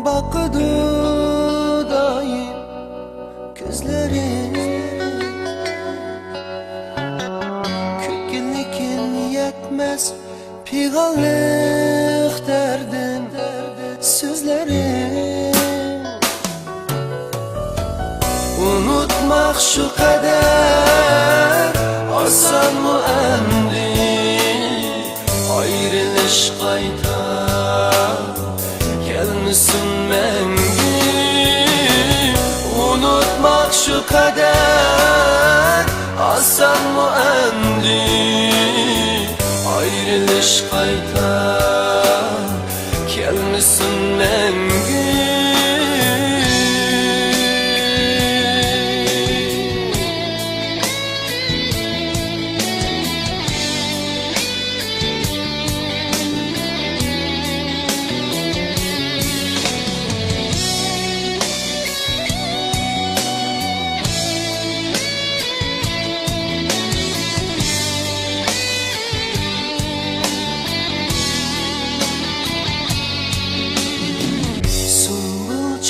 bakıdı daim gözlerim. Kökünlükin yetmez piğanlık derdin sözlerim. Unutmak şu kadar asan mı endi? Ayrılış qayta gelmişsin mengi. Unutmak şu kadar asan mı endi? Ayrılış qayta gelmişsin mengi.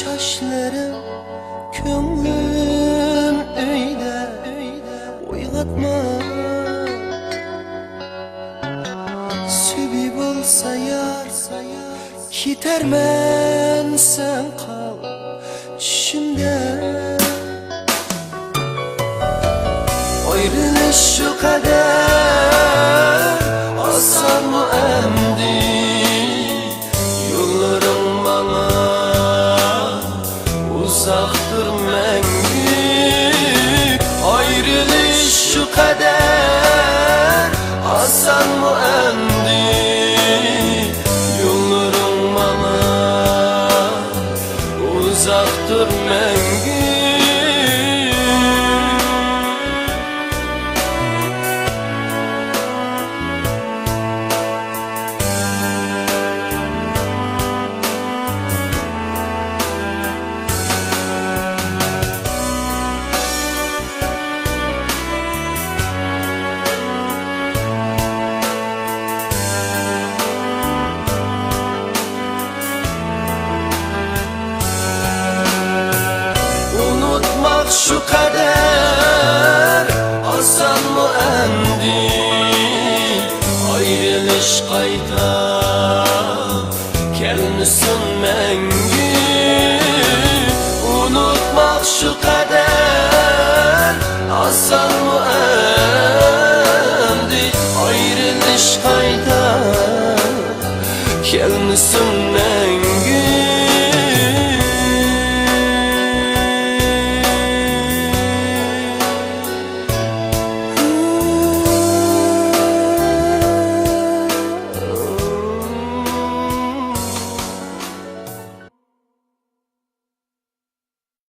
Çaşlarım kömlüm öyle oynatma. Sübip olsa yar gidermen sen kal düşümde. Ayrılış şu kadar asan mı endi? Yollarım bana uzaktır mengi. Ayrılış şu kadar asan mı endi? Yollarım bana uzaktır mengi. Şu kadar asan mı endi? Ayrılış qayta gelmişsin mengi. Unutmak şu kadar asan mı endi? Ayrılış qayta gelmişsin mengi.